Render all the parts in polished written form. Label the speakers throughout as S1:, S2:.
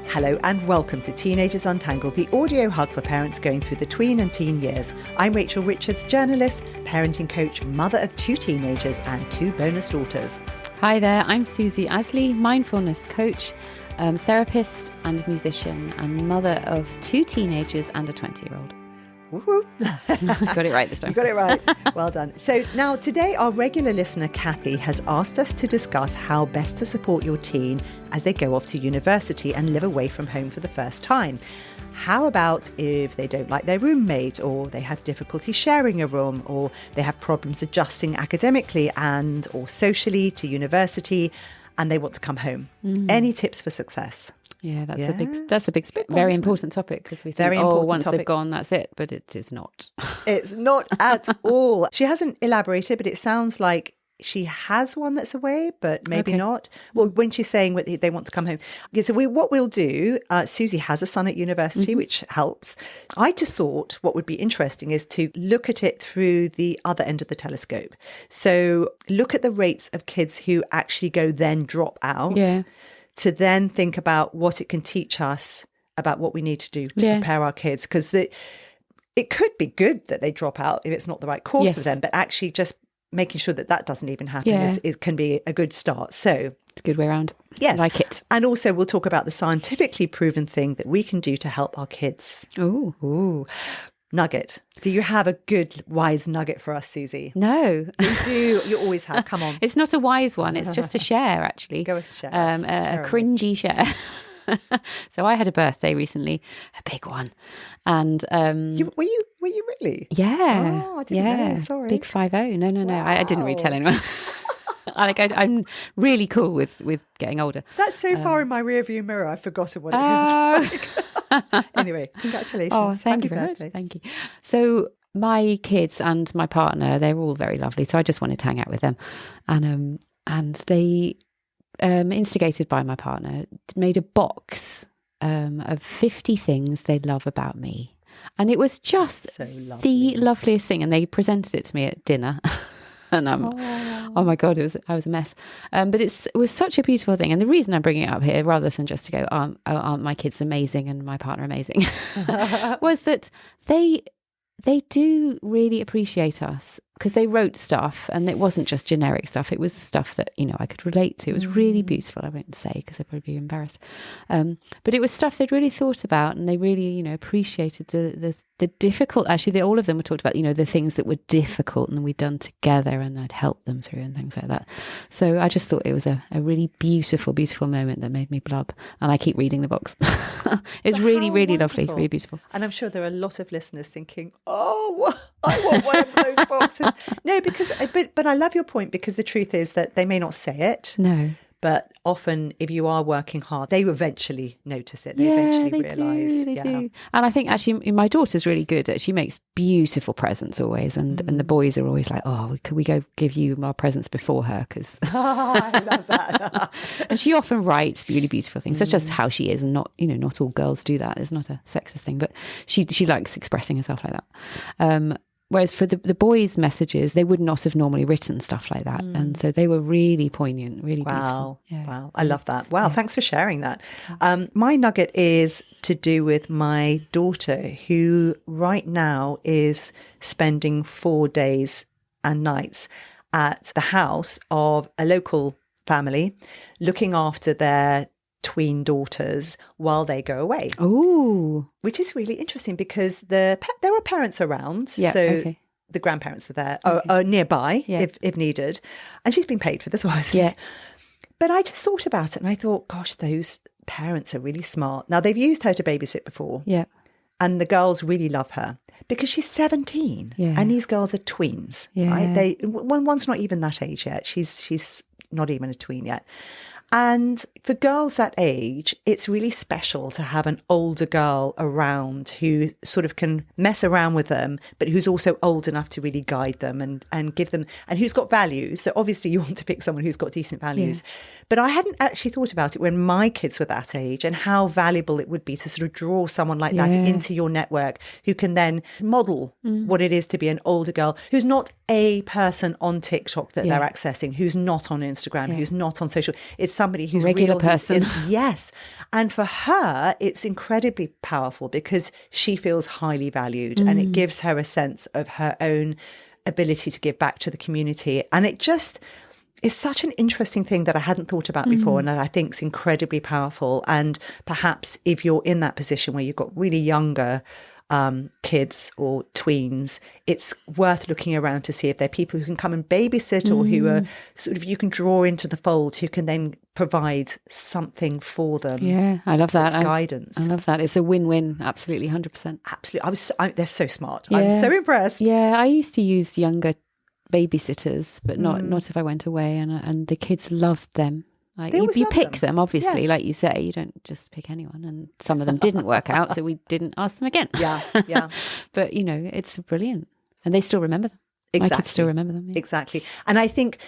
S1: Hello and welcome to Teenagers Untangled, the audio hug for parents going through the tween and teen years. I'm Rachel Richards, journalist, parenting coach, mother of 2 teenagers and 2 bonus daughters.
S2: Hi there, I'm Susie Asley, mindfulness coach, therapist and musician, and mother of 2 teenagers and a 20-year-old.
S1: Woo-hoo.
S2: Got it right this time.
S1: You got it right. Well done. So now today our regular listener Cathy has asked us to discuss how best to support your teen as they go off to university and live away from home for the first time. How about if they don't like their roommate, or they have difficulty sharing a room, or they have problems adjusting academically and or socially to university and they want to come home? Any tips for success?
S2: Yeah, that's a big, very important topic, because we think, once they've gone, that's it. But it is not. It's
S1: not at all. She hasn't elaborated, but it sounds like she has one that's away, but maybe not. Well, when she's saying they want to come home. Okay, so what we'll do, Susie has a son at university, which helps. I just thought what would be interesting is to look at it through the other end of the telescope. So look at the rates of kids who actually go then drop out. Yeah. To then think about what it can teach us about what we need to do to prepare our kids. Because it could be good that they drop out if it's not the right course for them, but actually just making sure that doesn't even happen it can be a good start. So
S2: it's a good way around.
S1: Yes.
S2: I like it.
S1: And also we'll talk about the scientifically proven thing that we can do to help our kids. Ooh. Nugget. Do you have a good, wise nugget for us, Susie?
S2: No.
S1: You do. You always have. Come on.
S2: It's not a wise one. It's just a share, actually.
S1: Go share.
S2: A cringy share. So I had a birthday recently, a big one. And
S1: were you really?
S2: Yeah.
S1: Oh, I didn't know. Sorry.
S2: Big 50. No.
S1: Wow.
S2: I didn't really tell anyone. I'm really cool with getting older.
S1: That's so far in my rearview mirror, I've forgotten what it feels like. Anyway, congratulations.
S2: Oh, thank you very much. Thank you. So my kids and my partner, they're all very lovely. So I just wanted to hang out with them. And they, instigated by my partner, made a box of 50 things they love about me. And it was just the loveliest thing. And they presented it to me at dinner. And oh my God, I was a mess. But it was such a beautiful thing. And the reason I'm bringing it up here, rather than just to go, aren't my kids amazing and my partner amazing, was that they do really appreciate us, because they wrote stuff, and it wasn't just generic stuff. It was stuff that, I could relate to. It was really beautiful. I won't say, because I'd probably be embarrassed. But it was stuff they'd really thought about, and they really, appreciated the difficult, actually, all of them were talked about, the things that were difficult and we'd done together, and I'd helped them through and things like that. So I just thought it was a really beautiful, beautiful moment that made me blub. And I keep reading the box. It's really, really lovely, really beautiful.
S1: And I'm sure there are a lot of listeners thinking, I want one of those boxes. No, but I love your point, because the truth is that they may not say it.
S2: No.
S1: But often, if you are working hard, they eventually notice it. They eventually realise.
S2: They do. And I think actually my daughter's really good at, she makes beautiful presents always. And the boys are always like, could we go give you our presents before her? Because
S1: I love that.
S2: And she often writes really beautiful things. That's just how she is. And not all girls do that. It's not a sexist thing, but she likes expressing herself like that. Whereas for the boys' messages, they would not have normally written stuff like that. And so they were really poignant, really beautiful. Yeah.
S1: Wow. I love that. Wow. Thanks for sharing that. My nugget is to do with my daughter, who right now is spending 4 days and nights at the house of a local family, looking after their tween daughters while they go away.
S2: Ooh.
S1: Which is really interesting, because there are parents around. So the grandparents are there, are nearby if needed. And she's been paid for this, obviously. Yeah. But I just thought about it and I thought, gosh, those parents are really smart. Now, they've used her to babysit before. Yeah. And the girls really love her because she's 17. Yeah. And these girls are tweens. Yeah. Right? One's not even that age yet. She's not even a tween yet. And for girls that age, it's really special to have an older girl around who sort of can mess around with them, but who's also old enough to really guide them and give them, and who's got values. So obviously you want to pick someone who's got decent values. Yeah. But I hadn't actually thought about it when my kids were that age, and how valuable it would be to sort of draw someone like that into your network, who can then model what it is to be an older girl who's not a person on TikTok that they're accessing, who's not on Instagram, who's not on social. It's somebody who's
S2: regular
S1: real,
S2: person.
S1: Yes. And for her, it's incredibly powerful because she feels highly valued and it gives her a sense of her own ability to give back to the community. And it just is such an interesting thing that I hadn't thought about before and that I think is incredibly powerful. And perhaps if you're in that position where you've got really younger kids or tweens, it's worth looking around to see if there are people who can come and babysit or who are sort of, you can draw into the fold, who can then provide something for them.
S2: Yeah, I love that.
S1: Guidance.
S2: I love that. It's a win-win. Absolutely, 100%.
S1: Absolutely. They're so smart.
S2: Yeah.
S1: I'm so impressed.
S2: Yeah, I used to use younger babysitters, but not if I went away, and the kids loved them. Like you pick them, obviously, like you say, you don't just pick anyone, and some of them didn't work out, so we didn't ask them again.
S1: Yeah.
S2: But it's brilliant, and they still remember them.
S1: Exactly.
S2: My kids still remember them. Yeah.
S1: Exactly. And I think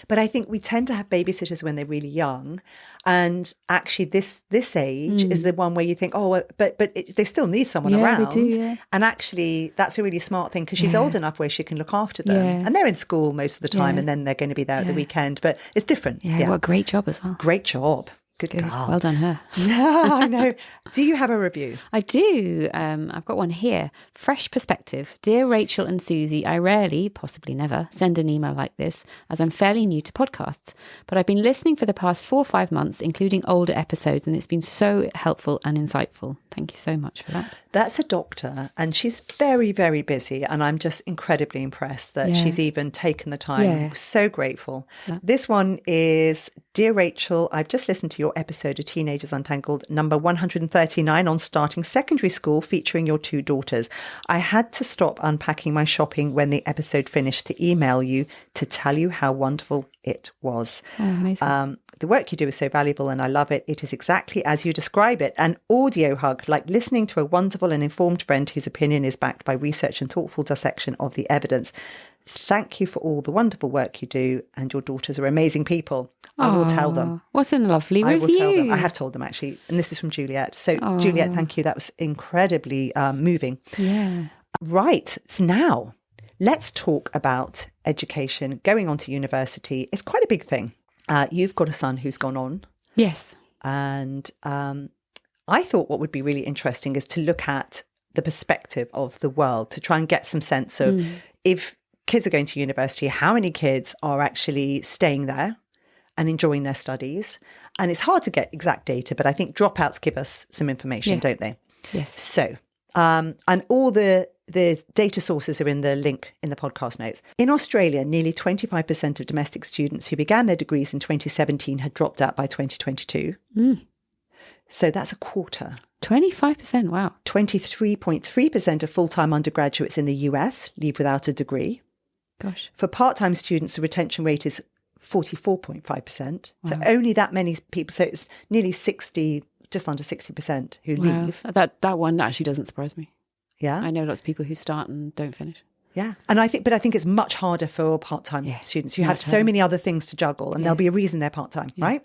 S1: we tend to have babysitters when they're really young. And actually this age is the one where you think, but they still need someone around.
S2: They do, yeah.
S1: And actually that's a really smart thing because she's old enough where she can look after them.
S2: Yeah.
S1: And they're in school most of the time and then they're going to be there at the weekend. But it's different.
S2: Yeah, what a great job as well.
S1: Great job. Good girl.
S2: Well done her.
S1: Yeah, I know. Do you have a review?
S2: I do. I've got one here. Fresh perspective. Dear Rachel and Susie, I rarely, possibly never, send an email like this as I'm fairly new to podcasts. But I've been listening for the past 4 or 5 months, including older episodes, and it's been so helpful and insightful. Thank you so much for that.
S1: That's a doctor and she's very, very busy. And I'm just incredibly impressed that she's even taken the time.
S2: Yeah.
S1: So grateful. Yeah. This one is, Dear Rachel, I've just listened to your episode of Teenagers Untangled, number 139 on starting secondary school, featuring your 2 daughters. I had to stop unpacking my shopping when the episode finished to email you to tell you how wonderful it was.
S2: Oh, amazing.
S1: The work you do is so valuable and I love it. It is exactly as you describe it, an audio hug, like listening to a wonderful and informed friend whose opinion is backed by research and thoughtful dissection of the evidence. Thank you for all the wonderful work you do, and your daughters are amazing people. I will tell them.
S2: What a lovely review.
S1: I will tell them. I have told them, actually. And this is from Juliet. So, Juliet, thank you. That was incredibly moving.
S2: Yeah.
S1: Right. So now, let's talk about education. Going on to university is quite a big thing. You've got a son who's gone on.
S2: Yes.
S1: And I thought what would be really interesting is to look at the perspective of the world, to try and get some sense of if kids are going to university, how many kids are actually staying there and enjoying their studies. And it's hard to get exact data, but I think dropouts give us some information, don't they?
S2: Yes.
S1: So, and all the data sources are in the link in the podcast notes. In Australia, nearly 25% of domestic students who began their degrees in 2017 had dropped out by 2022. So that's a quarter.
S2: 25%, wow.
S1: 23.3% of full-time undergraduates in the US leave without a degree.
S2: Gosh.
S1: For part-time students, the retention rate is 44.5%.
S2: Wow.
S1: So only that many people. So it's nearly 60, just under 60% who leave.
S2: That one actually doesn't surprise me.
S1: Yeah.
S2: I know lots of people who start and don't finish.
S1: Yeah. And I think it's much harder for part-time students. You have so many other things to juggle and there'll be a reason they're part-time, right?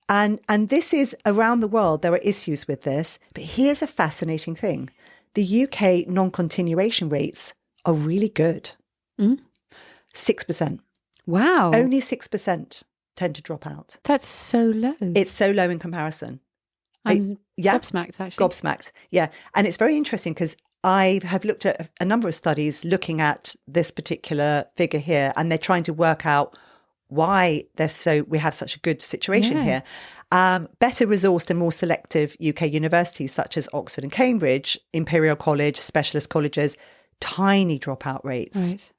S1: And this is around the world, there are issues with this. But here's a fascinating thing. The UK non-continuation rates are really good. 6%.
S2: Wow.
S1: Only 6% tend to drop out.
S2: That's so low.
S1: It's so low in comparison.
S2: I'm gobsmacked, actually.
S1: Gobsmacked, yeah. And it's very interesting because I have looked at a number of studies looking at this particular figure here, and they're trying to work out why we have such a good situation here. Better resourced and more selective UK universities such as Oxford and Cambridge, Imperial College, specialist colleges, tiny dropout rates.
S2: Right.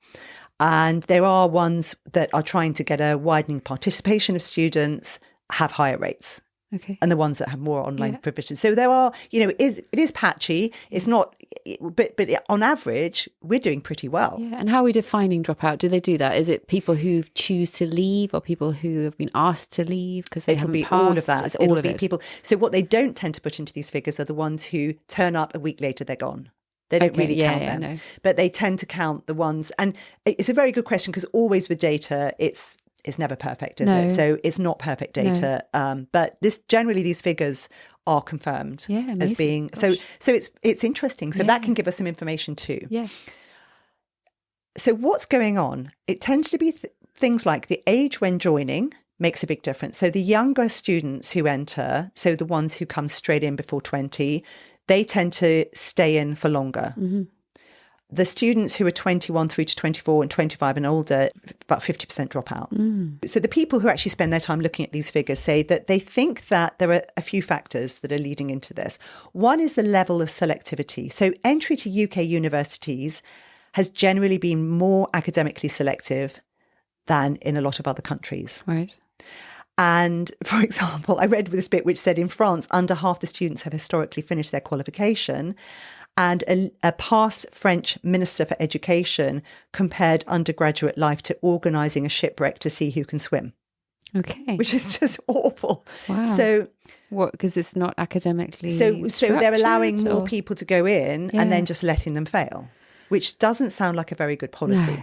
S1: And there are ones that are trying to get a widening participation of students, have higher rates.
S2: Okay.
S1: And the ones that have more online provision. So there are, it is patchy. It's not, but on average, we're doing pretty well.
S2: Yeah. And how are we defining dropout? Do they do that? Is it people who choose to leave or people who have been asked to leave because they haven't passed?
S1: All of that.
S2: It's all of it.
S1: People. So what they don't tend to put into these figures are the ones who turn up a week later, they're gone. They don't really count them. No. But they tend to count the ones. And it's a very good question because always with data, it's never perfect, is it? So it's not perfect data. No. But these figures are confirmed as being so it's interesting. So that can give us some information too.
S2: Yeah.
S1: So what's going on? It tends to be things like the age when joining makes a big difference. So the younger students who enter, so the ones who come straight in before 20, they tend to stay in for longer.
S2: Mm-hmm.
S1: The students who are 21 through to 24 and 25 and older, about 50% drop out. So the people who actually spend their time looking at these figures say that they think that there are a few factors that are leading into this. One is the level of selectivity. So entry to UK universities has generally been more academically selective than in a lot of other countries.
S2: Right.
S1: And for example, I read this bit which said in France, under half the students have historically finished their qualification. And a past French minister for education compared undergraduate life to organising a shipwreck to see who can swim.
S2: Okay.
S1: Which is just awful.
S2: Wow.
S1: So
S2: what? Because it's not academically
S1: So they're allowing more
S2: or...
S1: people to go in and then just letting them fail, which doesn't sound like a very good policy.
S2: No.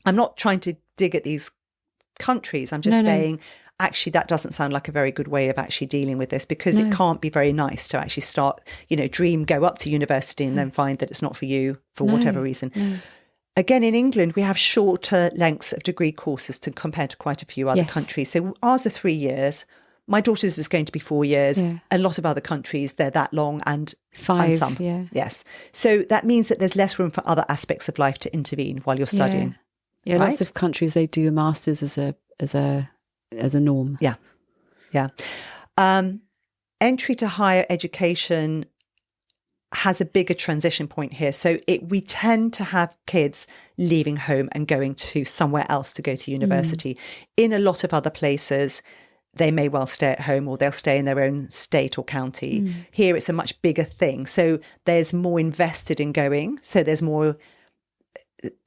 S1: I'm not trying to dig at these countries. I'm just saying, actually, that doesn't sound like a very good way of actually dealing with this, because it can't be very nice to actually start, go up to university and then find that it's not for you for whatever reason. No. Again, in England, we have shorter lengths of degree courses compared to quite a few other countries. So ours are 3 years. My daughter's is going to be 4 years. Yeah. A lot of other countries, they're that long, and
S2: 5,
S1: and some.
S2: Yeah.
S1: Yes. So that means that there's less room for other aspects of life to intervene while you're studying.
S2: Yeah, right? Lots of countries, they do a master's as a norm.
S1: Yeah. Yeah. Entry to higher education has a bigger transition point here. So we tend to have kids leaving home and going to somewhere else to go to university. In a lot of other places, they may well stay at home, or they'll stay in their own state or county. Here, it's a much bigger thing. So there's more invested in going. So there's more,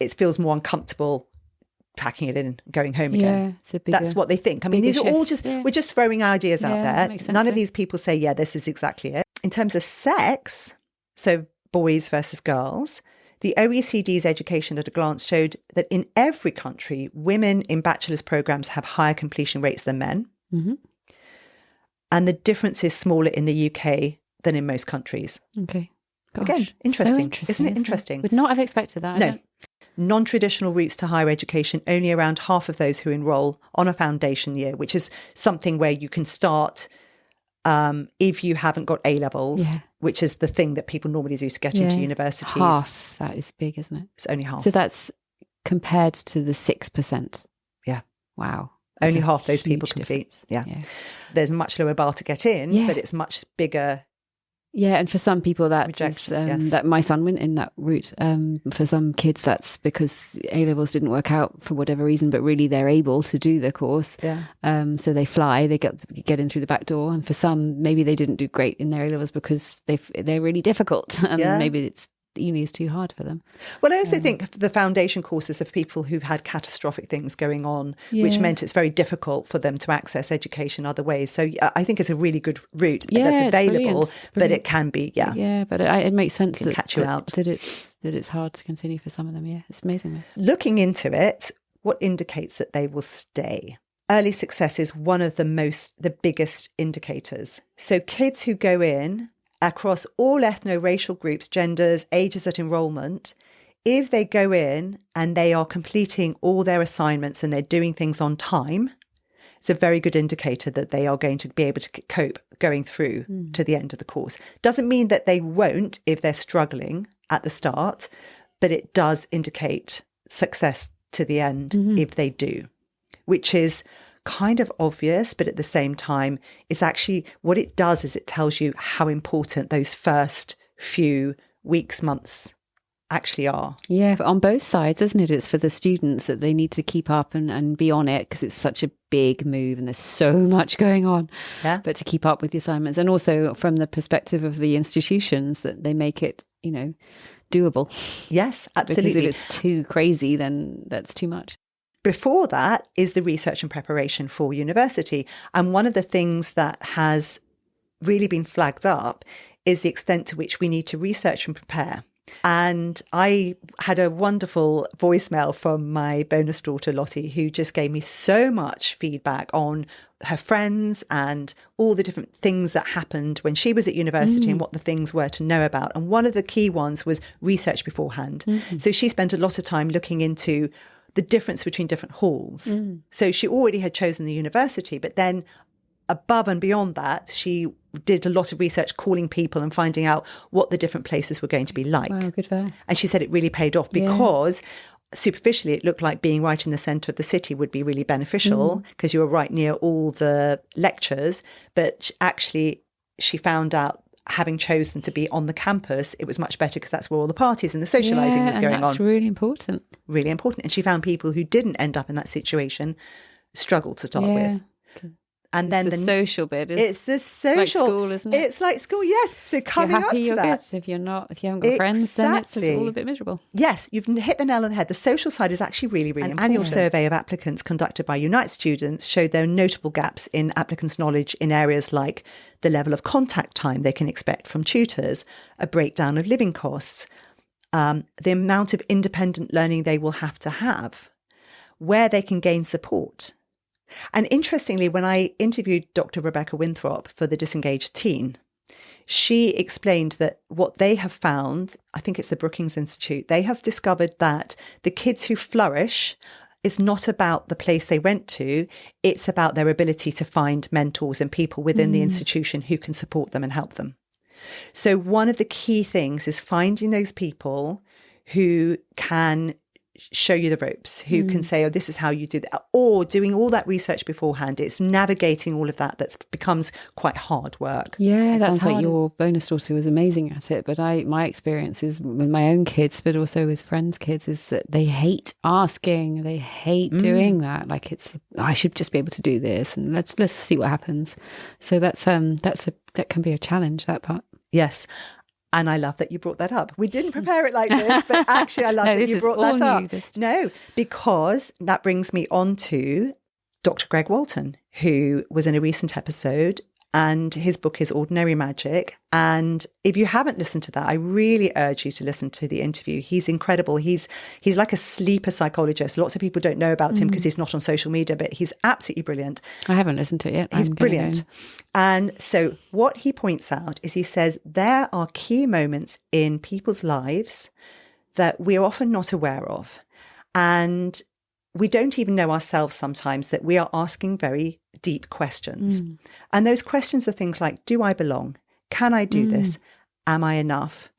S1: it feels more uncomfortable packing it in and going home again. That's what they think. I mean, these are all just, we're just throwing ideas out there. None of these people say, this is exactly it. In terms of sex, so boys versus girls, the OECD's Education at a Glance showed that in every country, women in bachelor's programs have higher completion rates than men. Mm-hmm. And the difference is smaller in the UK than in most countries.
S2: Okay. Gosh,
S1: again, interesting.
S2: So interesting.
S1: Isn't it interesting?
S2: Would not have expected that.
S1: No. Non-traditional routes to higher education, only around half of those who enrol on a foundation year, which is something where you can start if you haven't got A-levels, which is the thing that people normally do to get into universities.
S2: Half, that is big, isn't it?
S1: It's only half.
S2: So that's compared to the 6%.
S1: Yeah.
S2: Wow.
S1: Only half those people complete. Yeah. There's a much lower bar to get in, but it's much bigger.
S2: Yeah, and for some people that my son went in that route. For some kids, that's because A-levels didn't work out for whatever reason, but really they're able to do the course. Yeah. So they fly, they get in through the back door. And for some, maybe they didn't do great in their A-levels because they're really difficult, and maybe uni is too hard for them.
S1: Well, I also think the foundation courses of people who've had catastrophic things going on, which meant it's very difficult for them to access education other ways. So I think it's a really good route that's available, but it can be,
S2: Yeah, but it makes sense
S1: that catch you out.
S2: That it's hard to continue for some of them. Yeah, it's amazing.
S1: Looking into it, what indicates that they will stay? Early success is one of the biggest indicators. So kids who go in across all ethno-racial groups, genders, ages at enrolment, if they go in and they are completing all their assignments and they're doing things on time, it's a very good indicator that they are going to be able to cope going through to the end of the course. Doesn't mean that they won't if they're struggling at the start, but it does indicate success to the end if they do, which is kind of obvious, but at the same time, it's actually what it does is it tells you how important those first few weeks, months actually are.
S2: Yeah, on both sides, isn't it? It's for the students that they need to keep up and be on it, because it's such a big move and there's so much going on. Yeah. But to keep up with the assignments, and also from the perspective of the institutions, that they make it, doable.
S1: Yes, absolutely.
S2: Because if it's too crazy, then that's too much.
S1: Before that is the research and preparation for university. And one of the things that has really been flagged up is the extent to which we need to research and prepare. And I had a wonderful voicemail from my bonus daughter, Lottie, who just gave me so much feedback on her friends and all the different things that happened when she was at university and what the things were to know about. And one of the key ones was research beforehand. So she spent a lot of time looking into the difference between different halls. So she already had chosen the university, but then above and beyond that, she did a lot of research, calling people and finding out what the different places were going to be like.
S2: Wow, good for her.
S1: And she said it really paid off because superficially it looked like being right in the centre of the city would be really beneficial because you were right near all the lectures. But actually, she found out, having chosen to be on the campus, it was much better because that's where all the parties and the socialising was going on.
S2: That's really important.
S1: Really important. And she found people who didn't end up in that situation struggled to start with. And then
S2: the social bit.
S1: It's the social.
S2: Like school, isn't it?
S1: It's like school, yes. So coming up to
S2: you're
S1: that.
S2: Good. If you haven't got friends, then it's all a bit miserable.
S1: Yes, you've hit the nail on the head. The social side is actually really, really important. An annual survey of applicants conducted by Unite students showed there are notable gaps in applicants' knowledge in areas like the level of contact time they can expect from tutors, a breakdown of living costs, the amount of independent learning they will have to have, where they can gain support. And interestingly, when I interviewed Dr. Rebecca Winthrop for the Disengaged Teen, she explained that what they have found, I think it's the Brookings Institute, they have discovered that the kids who flourish, it's not about the place they went to, it's about their ability to find mentors and people within the institution who can support them and help them. So one of the key things is finding those people who can show you the ropes, who can say, oh, this is how you do that, or doing all that research beforehand. It's navigating all of that becomes quite hard work.
S2: Yeah, that sounds like your bonus daughter was amazing at it. But my experiences with my own kids, but also with friends' kids, is that they hate asking, they hate doing that. Like I should just be able to do this, and let's see what happens. So that can be a challenge, that part.
S1: Yes. And I love that you brought that up. We didn't prepare it like this, but actually I love that you brought that up. No, because that brings me on to Dr. Greg Walton, who was in a recent episode, and his book is Ordinary Magic. And if you haven't listened to that, I really urge you to listen to the interview. He's incredible. He's like a sleeper psychologist. Lots of people don't know about him because he's not on social media, but he's absolutely brilliant.
S2: I haven't listened to it yet.
S1: He's brilliant. And so what he points out is he says there are key moments in people's lives that we're often not aware of. And we don't even know ourselves sometimes that we are asking very deep questions. And those questions are things like, do I belong? Can I do this? Am I enough?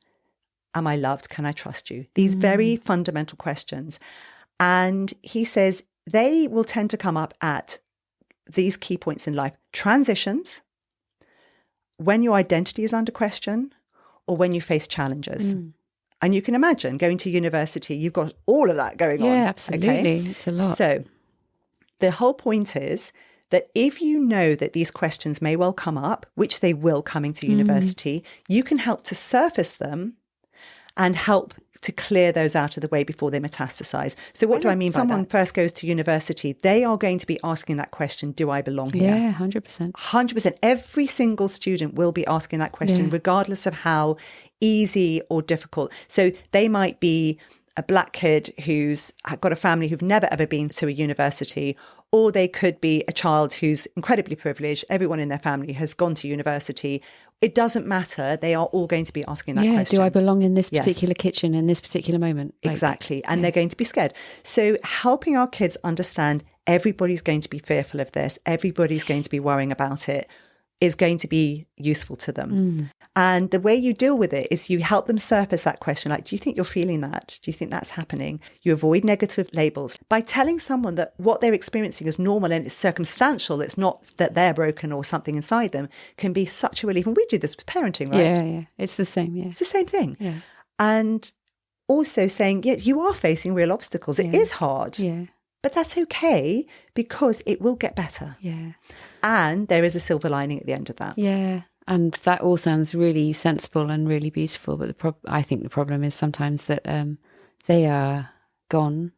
S1: Am I loved? Can I trust you? These very fundamental questions. And he says they will tend to come up at these key points in life: transitions, when your identity is under question, or when you face challenges. And you can imagine going to university, you've got all of that going on.
S2: Yeah, absolutely. Okay? It's a lot.
S1: So the whole point is that if you know that these questions may well come up, which they will coming to university, you can help to surface them and help to clear those out of the way before they metastasize. So what do I mean by that? Someone first goes to university, they are going to be asking that question, do I belong here?
S2: Yeah, 100%.
S1: 100%. Every single student will be asking that question, regardless of how easy or difficult. So they might be a black kid who's got a family who've never ever been to a university, or they could be a child who's incredibly privileged. Everyone in their family has gone to university. It doesn't matter. They are all going to be asking that question.
S2: Do I belong in this particular kitchen in this particular moment?
S1: Exactly. And they're going to be scared. So helping our kids understand everybody's going to be fearful of this, everybody's going to be worrying about it, is going to be useful to them. And the way you deal with it is you help them surface that question, like, do you think you're feeling that? Do you think that's happening? You avoid negative labels. By telling someone that what they're experiencing is normal and it's circumstantial, it's not that they're broken or something inside them, can be such a relief. And we do this with parenting, right?
S2: Yeah. It's the same,
S1: It's the same thing.
S2: Yeah.
S1: And also saying, yes, you are facing real obstacles. It is hard.
S2: Yeah.
S1: But that's okay because it will get better.
S2: Yeah.
S1: And there is a silver lining at the end of that.
S2: Yeah. And that all sounds really sensible and really beautiful. But I think the problem is sometimes that they are gone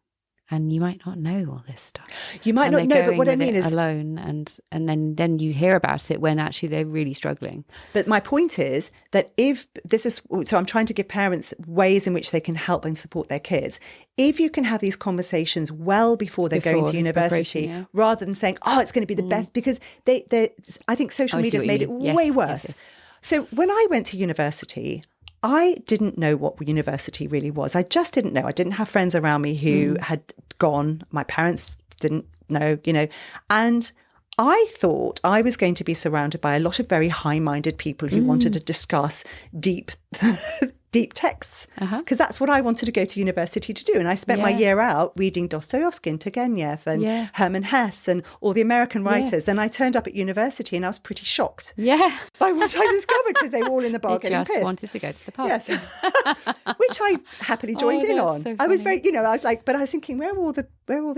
S2: and you might not know all this stuff.
S1: You might not know, but what I mean is
S2: alone, and then you hear about it when actually they're really struggling.
S1: But my point is that so I'm trying to give parents ways in which they can help and support their kids. If you can have these conversations well before they're going to university, rather than saying, oh, it's going to be the best, because I think social media has made it way worse.
S2: Yes.
S1: So when I went to university, I didn't know what university really was. I just didn't know. I didn't have friends around me who had gone. My parents didn't know, and I thought I was going to be surrounded by a lot of very high-minded people who wanted to discuss deep texts, because that's what I wanted to go to university to do. And I spent my year out reading Dostoevsky and Turgenev and Hermann Hesse and all the American writers. And I turned up at university and I was pretty shocked by what I discovered, because they were all in the bar getting pissed.
S2: Just wanted to go to the pub.
S1: Yes, which I happily joined in on. So I was very, I was like, but I was thinking, where are all the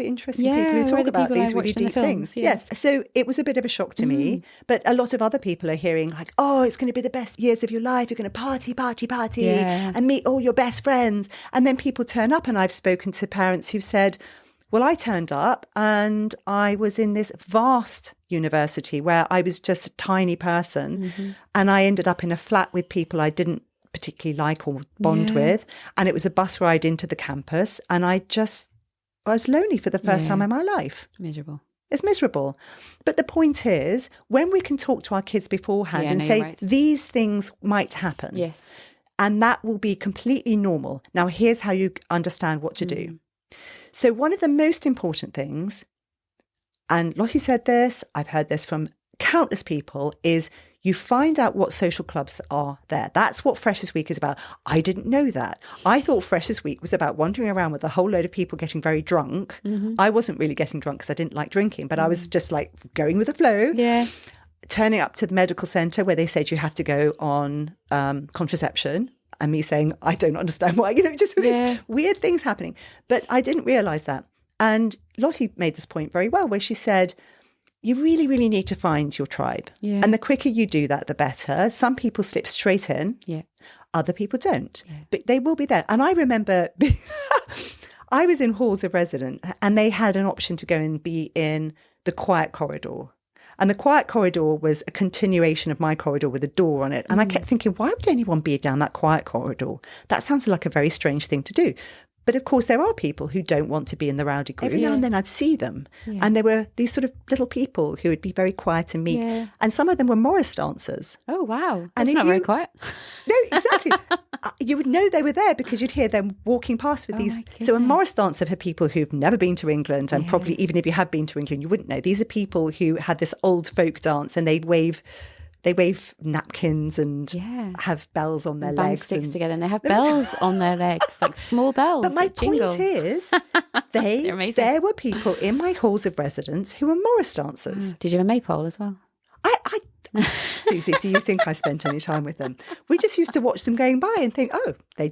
S1: interesting people who talk about these really deep things? Yes. So it was a bit of a shock to me. But a lot of other people are hearing like, oh, it's going to be the best years of your life. You're going to party. And meet all your best friends. And then people turn up, and I've spoken to parents who've said, well, I turned up and I was in this vast university where I was just a tiny person, and I ended up in a flat with people I didn't particularly like or bond with, and it was a bus ride into the campus, and I was lonely for the first time in my life.
S2: Miserable.
S1: It's miserable. But the point is, when we can talk to our kids beforehand and say, these things might happen.
S2: Yes.
S1: And that will be completely normal. Now, here's how you understand what to do. So one of the most important things, and Lottie said this, I've heard this from countless people, is you find out what social clubs are there. That's what Freshers Week is about. I didn't know that. I thought Freshers Week was about wandering around with a whole load of people getting very drunk. I wasn't really getting drunk because I didn't like drinking, but I was just like going with the flow.
S2: Yeah.
S1: Turning up to the medical centre where they said you have to go on contraception, and me saying, I don't understand why, just these weird things happening. But I didn't realise that. And Lottie made this point very well, where she said, you really, really need to find your tribe. Yeah. And the quicker you do that, the better. Some people slip straight in. Yeah. Other people don't. Yeah. But they will be there. And I remember I was in halls of residence, and they had an option to go and be in the quiet corridor. And the quiet corridor was a continuation of my corridor with a door on it. And I kept thinking, why would anyone be down that quiet corridor? That sounds like a very strange thing to do. But of course, there are people who don't want to be in the rowdy group. Every now and then I'd see them. Yeah. And there were these sort of little people who would be very quiet and meek. Yeah. And some of them were Morris dancers.
S2: Oh, wow. That's not very quiet.
S1: No, exactly. You would know they were there because you'd hear them walking past with these. So a Morris dancer for people who've never been to England, and probably even if you have been to England, you wouldn't know. These are people who had this old folk dance, and they wave napkins and have bells on their legs.
S2: Bang sticks together, and they have bells on their legs, like small bells.
S1: But my point is, there were people in my halls of residence who were Morris dancers.
S2: Did you have a maypole as well?
S1: Susie, do you think I spent any time with them? We just used to watch them going by and think, oh, they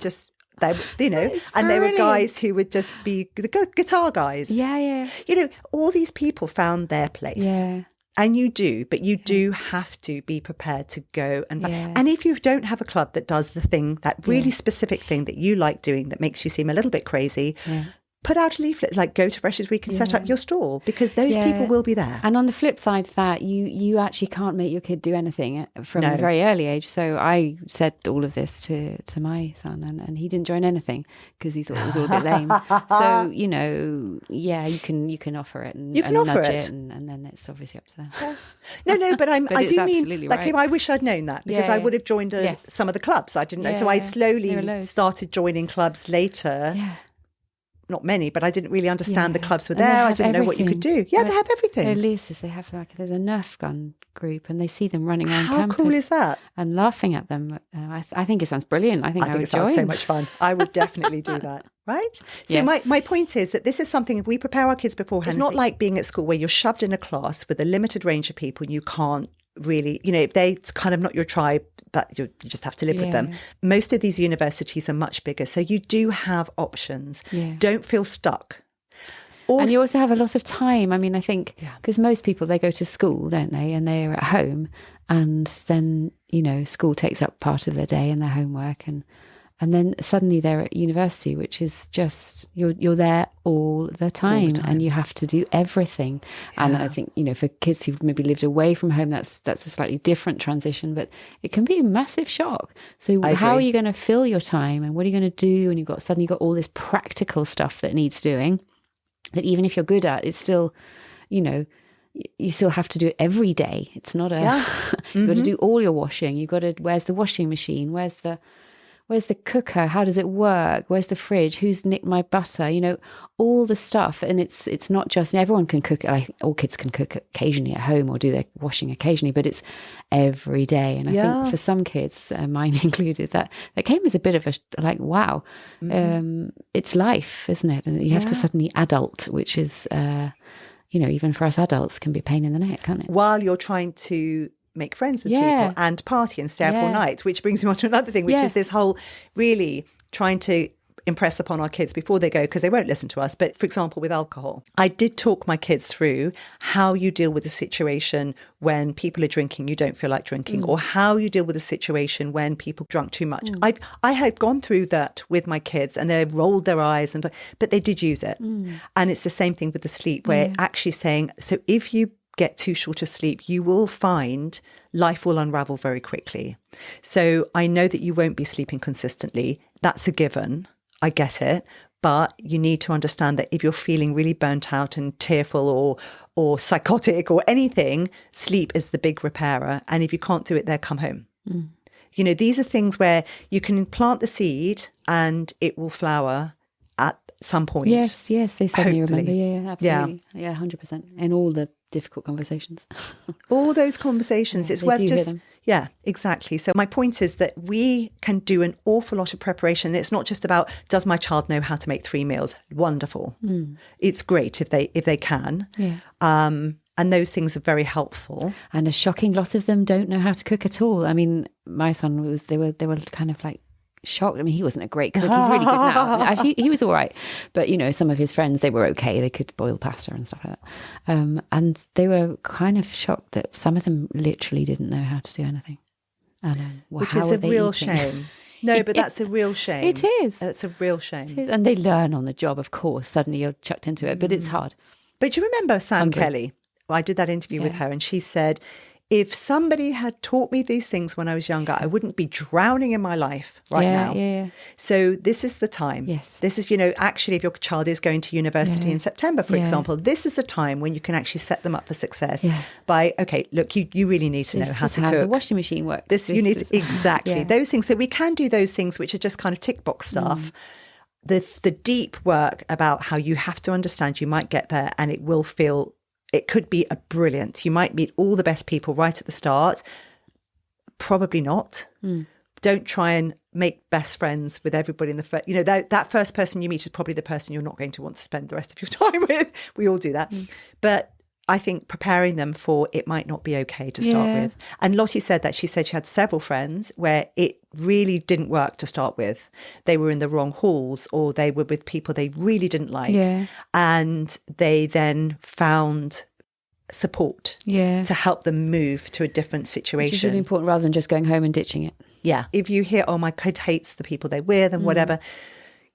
S1: and they were guys who would just be the guitar guys.
S2: Yeah.
S1: All these people found their place. Yeah. And you do, but you do have to be prepared to go and if you don't have a club that does the thing, that really specific thing that you like doing that makes you seem a little bit crazy, put out a leaflet, like go to Freshers Week and set up your stall, because those people will be there.
S2: And on the flip side of that, you actually can't make your kid do anything from a very early age. So I said all of this to my son, and he didn't join anything because he thought it was all a bit lame. So, you can offer it and nudge it, and then it's obviously up to them.
S1: Yes. No, but I do mean, like, I wish I'd known that, because I would have joined some of the clubs. I didn't know. So I slowly started joining clubs later. Yeah. Not many, but I didn't really understand the clubs were there. I didn't know what you could do. Yeah, they have everything.
S2: At least they have there's a Nerf gun group, and they see them running around campus.
S1: How cool is that?
S2: And laughing at them. I think it sounds brilliant. I think
S1: it sounds so much fun. I would definitely do that. Right? So my point is that this is something, if we prepare our kids beforehand, it's not like being at school where you're shoved in a class with a limited range of people and you can't really, if they're kind of not your tribe, but you just have to live with them. Most of these universities are much bigger, so you do have options. Don't feel stuck.
S2: And you also have a lot of time. I mean, I think because most people, they go to school, don't they, and they're at home, and then school takes up part of their day and their homework, and then suddenly they're at university, which is just you're there all the time, and you have to do everything. And I think for kids who've maybe lived away from home, that's a slightly different transition, but it can be a massive shock. So how are you going to fill your time, and what are you going to do? And you've suddenly got all this practical stuff that needs doing, that even if you're good at, it's still you still have to do it every day. It's not you've got to do all your washing. You've got to, where's the washing machine? Where's Where's the cooker? How does it work? Where's the fridge? Who's nicked my butter? All the stuff. And it's not just, everyone can cook. All kids can cook occasionally at home or do their washing occasionally, but it's every day. And I think for some kids, mine included, that came as a bit of a wow. It's life, isn't it? And you have to suddenly adult, which is, even for us adults can be a pain in the neck, can't it?
S1: While you're trying to make friends with people and party and stay up all night, which brings me on to another thing, which is this whole really trying to impress upon our kids before they go, because they won't listen to us. But for example, with alcohol, I did talk my kids through how you deal with a situation when people are drinking, you don't feel like drinking, or how you deal with a situation when people drunk too much. I had gone through that with my kids and they rolled their eyes, but they did use it. And it's the same thing with the sleep, where actually saying, so if you get too short of sleep, you will find life will unravel very quickly. So I know that you won't be sleeping consistently. That's a given. I get it. But you need to understand that if you're feeling really burnt out and tearful or psychotic or anything, sleep is the big repairer. And if you can't do it there, come home. These are things where you can plant the seed and it will flower at some point.
S2: Yes, they suddenly remember. Yeah, absolutely. Yeah, 100%. In all the difficult conversations.
S1: All those conversations, it's worth just... Yeah, exactly. So my point is that we can do an awful lot of preparation. It's not just about, does my child know how to make 3 meals? Wonderful. It's great if they can. Yeah. And those things are very helpful.
S2: And a shocking lot of them don't know how to cook at all. I mean, my son they were kind of like shocked. I mean, he wasn't a great cook. He's really good now. Actually, he was all right. But, some of his friends, they were okay. They could boil pasta and stuff like that. And they were kind of shocked that some of them literally didn't know how to do anything. And,
S1: which is a real shame. No, but that's a real shame.
S2: It is.
S1: It's a real shame.
S2: It is. And they learn on the job, of course. Suddenly you're chucked into it, but it's hard.
S1: But do you remember Sam Kelly? Well, I did that interview with her and she said, if somebody had taught me these things when I was younger, I wouldn't be drowning in my life now. Yeah. So this is the time. Yes. This is, actually, if your child is going to university in September, for example, this is the time when you can actually set them up for success by, okay, look, you really need to know how to cook.
S2: The washing machine works.
S1: Exactly. Those things. So we can do those things, which are just kind of tick box stuff. The deep work about how you have to understand you might get there and it could be a brilliant. You might meet all the best people right at the start. Probably not. Don't try and make best friends with everybody in the first. That first person you meet is probably the person you're not going to want to spend the rest of your time with. We all do that. But I think preparing them for it might not be okay to start with. And Lottie said that. She said she had several friends where it really didn't work to start with. They were in the wrong halls or they were with people they really didn't like. Yeah. And they then found support to help them move to a different situation.
S2: Which is really important rather than just going home and ditching it.
S1: Yeah. If you hear, oh, my kid hates the people they're with and whatever,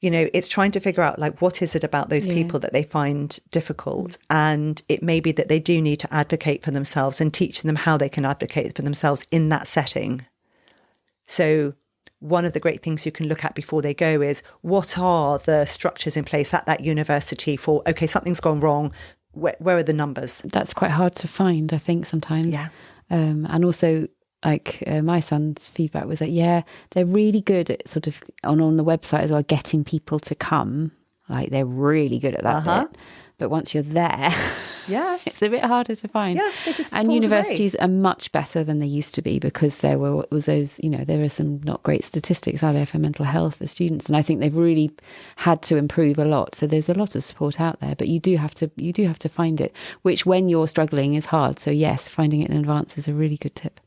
S1: it's trying to figure out what is it about those people that they find difficult. And it may be that they do need to advocate for themselves and teaching them how they can advocate for themselves in that setting. So one of the great things you can look at before they go is what are the structures in place at that university for, okay, something's gone wrong. Where are the numbers? That's
S2: quite hard to find, I think, sometimes. Yeah. And also, my son's feedback was that, they're really good at sort of on the website as well, getting people to come. They're really good at that bit. But once you're there, it's a bit harder to find.
S1: Yeah, it just
S2: and universities are much better than they used to be because there was those, there are some not great statistics out there for mental health for students, and I think they've really had to improve a lot. So there's a lot of support out there, but you do have to find it, which when you're struggling is hard. So yes, finding it in advance is a really good tip.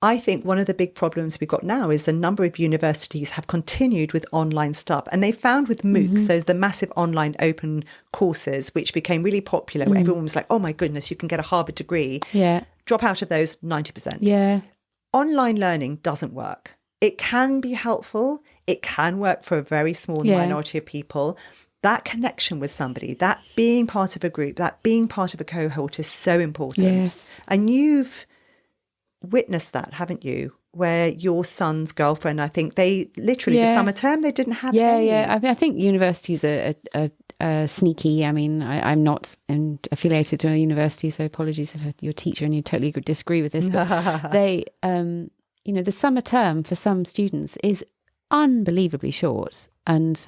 S1: I think one of the big problems we've got now is the number of universities have continued with online stuff. And they found with MOOCs, so the massive online open courses, which became really popular, where everyone was like, oh my goodness, you can get a Harvard degree. Yeah. Drop out of those, 90%. Yeah. Online learning doesn't work. It can be helpful. It can work for a very small minority of people. That connection with somebody, that being part of a group, that being part of a cohort is so important. Yes. And you've witnessed that, haven't you? Where your son's girlfriend, I think they literally the summer term they didn't have any.
S2: Yeah. I think universities are sneaky. I mean, I'm not affiliated to a university, so apologies if you're a teacher and you totally disagree with this. But they, the summer term for some students is unbelievably short. And,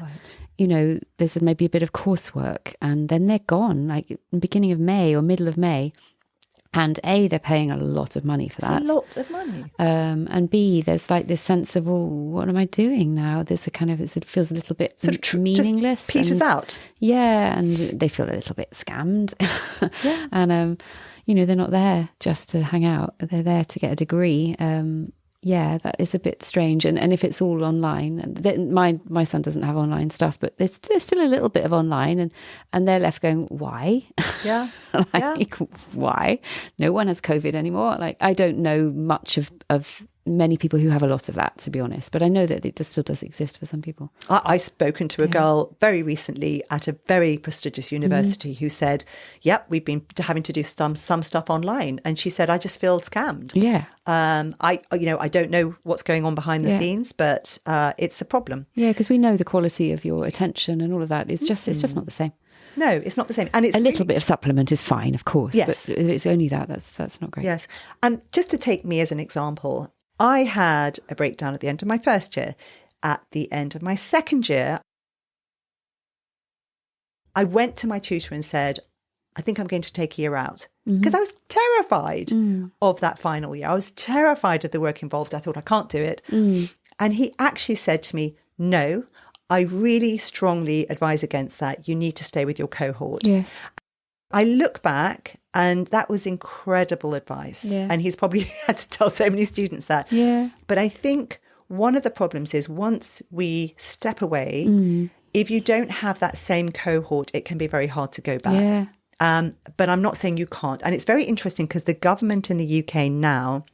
S2: you know, there's maybe a bit of coursework and then they're gone, like beginning of May or middle of May. And A, they're paying a lot of money for that.
S1: It's a lot of money.
S2: And B, there's like this sense of, well, what am I doing now? There's a kind of, it feels a little bit sort of meaningless.
S1: Just peters out.
S2: Yeah, and they feel a little bit scammed. Yeah. And, you know, they're not there just to hang out. They're there to get a degree. Yeah, that is a bit strange. And if it's all online, my son doesn't have online stuff, but there's still a little bit of online, and they're left going, why?
S1: Yeah.
S2: Why? No one has COVID anymore. Like, I don't know much of many people who have a lot of that, to be honest, but I know that it still does exist for some people.
S1: I've spoken to a girl very recently at a very prestigious university who said, yep, we've been having to do some stuff online. And she said, I just feel scammed.
S2: Yeah.
S1: I don't know what's going on behind the scenes, but it's a problem.
S2: Yeah, because we know the quality of your attention and all of that. It's just not the same.
S1: No, it's not the same. And it's
S2: a little bit of supplement is fine, of course.
S1: Yes.
S2: But it's only that's not great.
S1: Yes. And just to take me as an example, I had a breakdown at the end of my first year. At the end of my second year, I went to my tutor and said, I think I'm going to take a year out. Because I was terrified of that final year. I was terrified of the work involved. I thought, I can't do it. And he actually said to me, no, I really strongly advise against that. You need to stay with your cohort.
S2: Yes.
S1: I look back and that was incredible advice. Yeah. And he's probably had to tell so many students that.
S2: Yeah.
S1: But I think one of the problems is once we step away, if you don't have that same cohort, it can be very hard to go back. Yeah. But I'm not saying you can't. And it's very interesting because the government in the UK now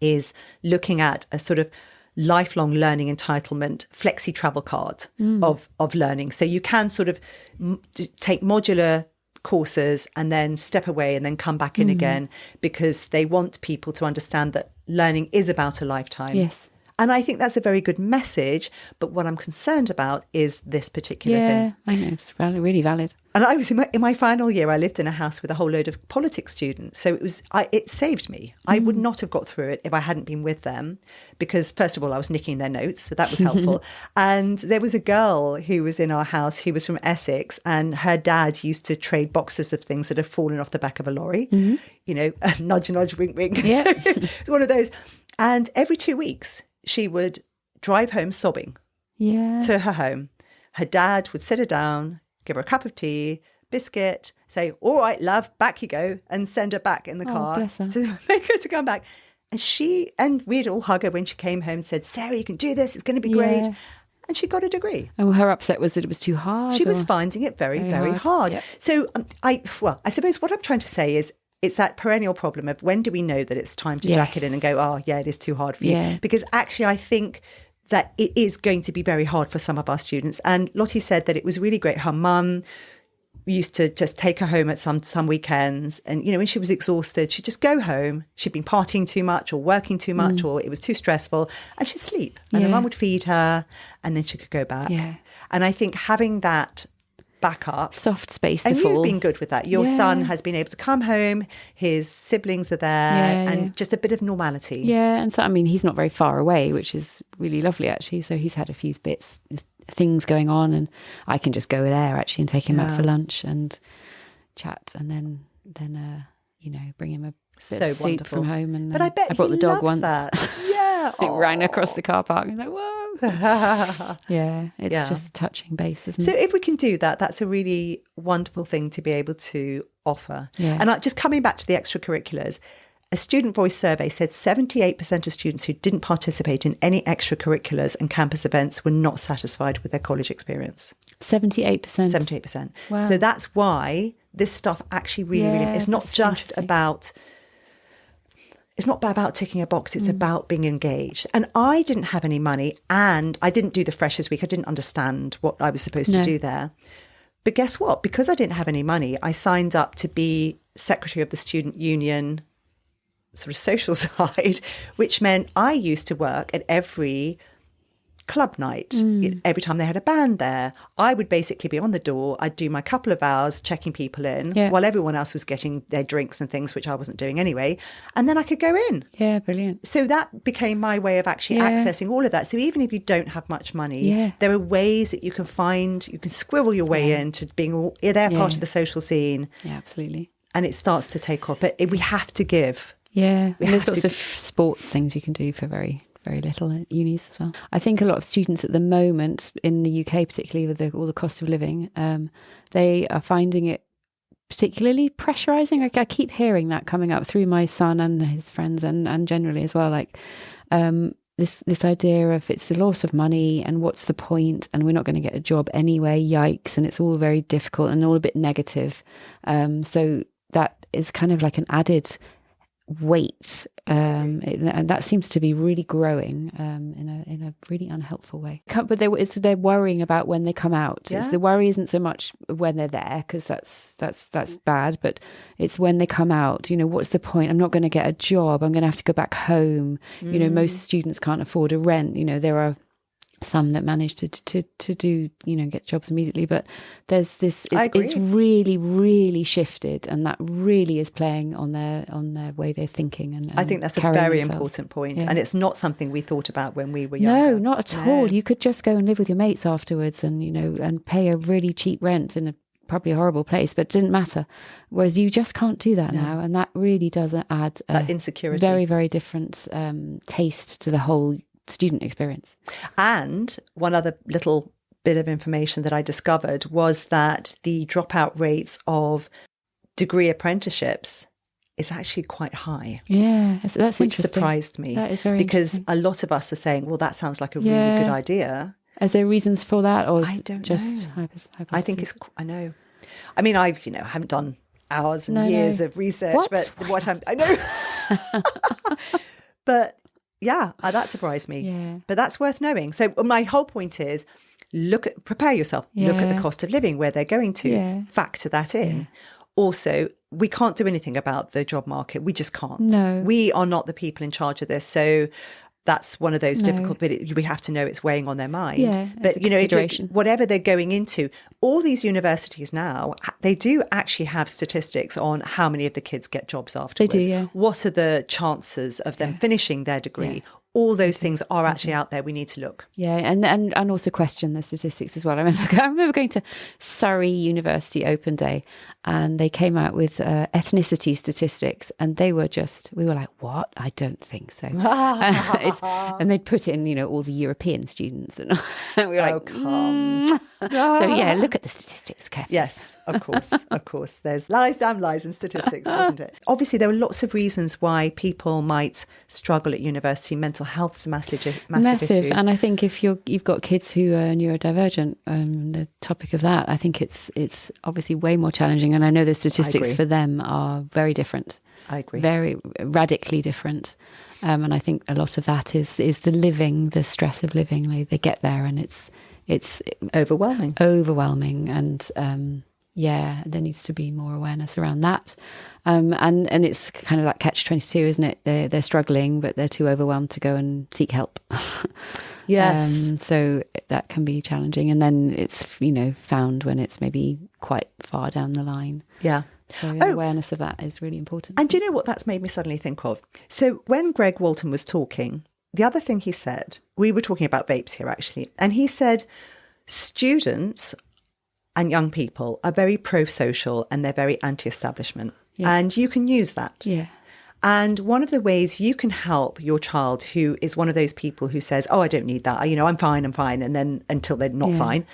S1: is looking at a sort of lifelong learning entitlement flexi travel card of learning. So you can sort of take modular courses and then step away and then come back in again, because they want people to understand that learning is about a lifetime.
S2: Yes.
S1: And I think that's a very good message. But what I'm concerned about is this particular thing.
S2: Yeah, I know. It's really valid.
S1: And I was in my final year, I lived in a house with a whole load of politics students. So it saved me. I would not have got through it if I hadn't been with them, because first of all, I was nicking their notes. So that was helpful. And there was a girl who was in our house who was from Essex, and her dad used to trade boxes of things that had fallen off the back of a lorry. You know, nudge, nudge, wink, wink.
S2: Yeah.
S1: So it's one of those. And every 2 weeks, she would drive home sobbing to her home. Her dad would sit her down, give her a cup of tea, biscuit, say, all right, love, back you go, and send her back in the car to make her to come back. And we'd all hug her when she came home and said, Sarah, you can do this. It's going to be great. And she got a degree.
S2: And her upset was that it was too hard?
S1: She was finding it very, very hard. Yep. So I suppose what I'm trying to say is, it's that perennial problem of when do we know that it's time to jack it in and go, oh, yeah, it is too hard for you. Because actually, I think that it is going to be very hard for some of our students. And Lottie said that it was really great. Her mum used to just take her home at some weekends. And, you know, when she was exhausted, she'd just go home. She'd been partying too much or working too much or it was too stressful. And she'd sleep. And her mum would feed her and then she could go back. Yeah. And I think having that backup,
S2: soft space to
S1: and
S2: fall.
S1: You've been good with that. Your son has been able to come home, his siblings are there, and just a bit of normality.
S2: Yeah, and so I mean, he's not very far away, which is really lovely actually. So he's had a few things going on, and I can just go there actually and take him out for lunch and chat, and then you know, bring him a bit of soup from home. And
S1: but I bet I
S2: brought the dog once.
S1: That. Yeah,
S2: it ran across the car park and like, whoa. It's just a touching base, isn't it?
S1: So if we can do that, that's a really wonderful thing to be able to offer. And just coming back to the extracurriculars, a student voice survey said 78% of students who didn't participate in any extracurriculars and campus events were not satisfied with their college experience.
S2: 78%?
S1: 78%.
S2: Wow.
S1: So that's why this stuff actually really, it's not just about... It's not about ticking a box, it's about being engaged. And I didn't have any money and I didn't do the Freshers Week. I didn't understand what I was supposed to do there. But guess what? Because I didn't have any money, I signed up to be secretary of the student union sort of social side, which meant I used to work at every club night. Every time they had a band there, I would basically be on the door. I'd do my couple of hours checking people in while everyone else was getting their drinks and things, which I wasn't doing anyway. And then I could go in.
S2: Yeah, brilliant.
S1: So that became my way of actually accessing all of that. So even if you don't have much money, there are ways that you can find, you can squirrel your way into being there part of the social scene.
S2: Yeah, absolutely.
S1: And it starts to take off. But we have to give.
S2: Yeah, and there's lots of sports things you can do for very little at unis as well. I think a lot of students at the moment in the UK, particularly with all the cost of living, they are finding it particularly pressurizing. I keep hearing that coming up through my son and his friends and generally as well. Like this idea of it's the loss of money and what's the point, and we're not going to get a job anyway. Yikes! And it's all very difficult and all a bit negative. So that is kind of like an added weight, and that seems to be really growing in a really unhelpful way. But they're worrying about when they come out. Yeah. The worry isn't so much when they're there, because that's bad, but it's when they come out. What's the point? I'm not going to get a job. I'm going to have to go back home. Most students can't afford a rent. There are some that manage to do get jobs immediately, but there's this it's really, really shifted, and that really is playing on their way they're thinking, and I
S1: think that's a very important point. And it's not something we thought about when we were younger.
S2: No, not at all. You could just go and live with your mates afterwards, and and pay a really cheap rent in a probably a horrible place, but it didn't matter. Whereas you just can't do that now, and that really does add
S1: that insecurity,
S2: very, very different taste to the whole student experience.
S1: And one other little bit of information that I discovered was that the dropout rates of degree apprenticeships is actually quite high.
S2: Yeah, that's
S1: which surprised me.
S2: That is very
S1: because a lot of us are saying, well, that sounds like a really good idea.
S2: Is there reasons for that, or
S1: I don't
S2: just
S1: know. I think it's. I know. I mean, I haven't done hours and years of research, but I know. But. Yeah, that surprised me.
S2: Yeah.
S1: But that's worth knowing. So my whole point is, prepare yourself. Look at the cost of living, where they're going to. Factor that in. Yeah. Also, we can't do anything about the job market. We just can't.
S2: No.
S1: We are not the people in charge of this. So that's one of those difficult, but we have to know it's weighing on their mind.
S2: Yeah,
S1: but whatever they're going into, all these universities now, they do actually have statistics on how many of the kids get jobs afterwards.
S2: They do, yeah.
S1: What are the chances of them finishing their degree? Yeah. All those things are actually out there. We need to look.
S2: Yeah, and also question the statistics as well. I remember going to Surrey University Open Day, and they came out with ethnicity statistics, and we were like, what? I don't think so. And they put in, all the European students, and we were like,
S1: come.
S2: So yeah, look at the statistics, Cathy.
S1: Yes, of course. There's lies, damn lies in statistics, wasn't it? Obviously, there are lots of reasons why people might struggle at university. Mental health is a massive issue.
S2: And I think if you've got kids who are neurodivergent, the topic of that, I think it's obviously way more challenging. And I know the statistics for them are very different.
S1: I agree.
S2: Very radically different. And I think a lot of that is the stress of living. They get there, and it's
S1: overwhelming,
S2: and there needs to be more awareness around that. And it's kind of like catch-22, isn't it? They're struggling, but they're too overwhelmed to go and seek help.
S1: Yes.
S2: So that can be challenging, and then it's found when it's maybe quite far down the line.
S1: Yeah.
S2: So awareness of that is really important.
S1: And do you know what that's made me suddenly think of? So when Greg Walton was talking, the other thing he said, we were talking about vapes here actually, and he said students and young people are very pro-social and they're very anti-establishment. Yeah. And you can use that.
S2: Yeah.
S1: And one of the ways you can help your child who is one of those people who says, oh, I don't need that, I'm fine. And then until they're not fine,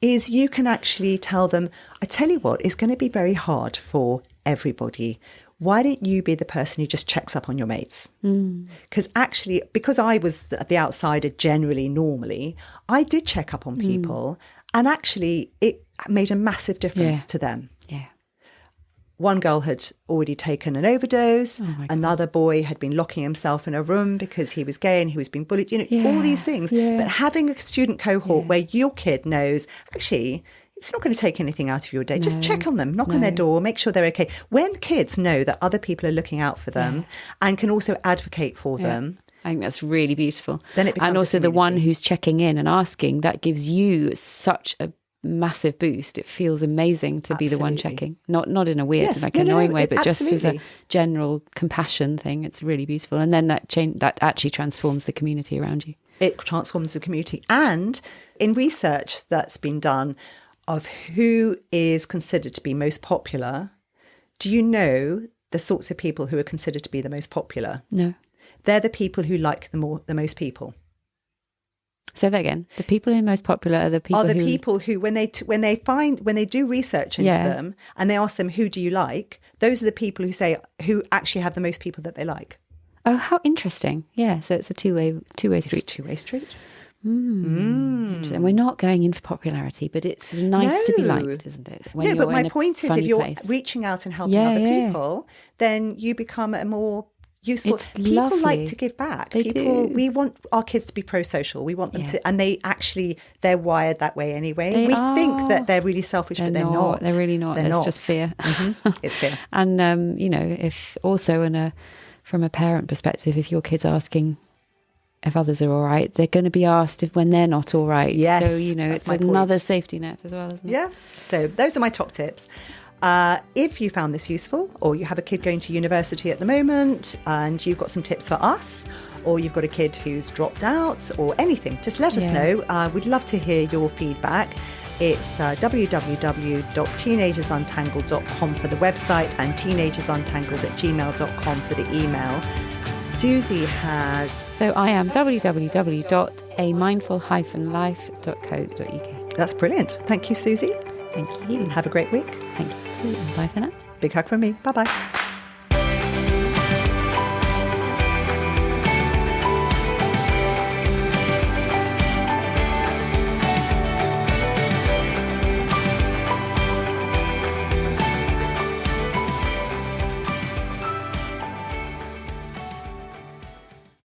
S1: is you can actually tell them, I tell you what, it's going to be very hard for everybody. Why don't you be the person who just checks up on your mates? Because actually, because I was the outsider generally, normally, I did check up on people. And actually, it made a massive difference to them.
S2: Yeah.
S1: One girl had already taken an overdose. Another boy had been locking himself in a room because he was gay and he was being bullied. All these things. Yeah. But having a student cohort where your kid knows, actually, it's not going to take anything out of your day. No, just check on them, knock on their door, make sure they're okay. When kids know that other people are looking out for them and can also advocate for them,
S2: I think that's really beautiful.
S1: Then it becomes
S2: and also the one
S1: community.
S2: who's checking in and asking, that gives you such a massive boost. It feels amazing to be the one checking, not in a weird annoying way, but just as a general compassion thing. It's really beautiful. And then that actually transforms the community around you.
S1: It transforms the community. And in research that's been done of who is considered to be most popular, do you know the sorts of people who are considered to be the most popular?
S2: No.
S1: They're the people who like the most people.
S2: Say that again. The people who are most popular are the people
S1: who when they do research into them and they ask them, who do you like? Those are the people who actually have the most people that they like.
S2: Oh, how interesting. Yeah, so it's a two-way street.
S1: It's a two-way street.
S2: And we're not going in for popularity, but it's nice to be liked, isn't it?
S1: No, but my point is, if you're reaching out and helping other people, then you become a more useful. People
S2: lovely.
S1: like to give back. We want our kids to be pro-social. We want them to, and they're wired that way anyway. We think that they're really selfish, but they're not.
S2: They're really not. It's just fear.
S1: It's fear.
S2: And if also from a parent perspective, if your kid's asking if others are all right, they're going to be asked when they're not all right.
S1: Yes,
S2: so it's another safety net as well, isn't it?
S1: Yeah. So those are my top tips. If you found this useful, or you have a kid going to university at the moment and you've got some tips for us, or you've got a kid who's dropped out or anything, just let us know. We'd love to hear your feedback. It's www.teenagersuntangled.com for the website and teenagersuntangled@gmail.com for the email. Susie has...
S2: So I am www.amindful-life.co.uk.
S1: That's brilliant. Thank you, Susie.
S2: Thank you.
S1: Have a great week.
S2: Thank you too. And bye for now.
S1: Big hug from me. Bye-bye.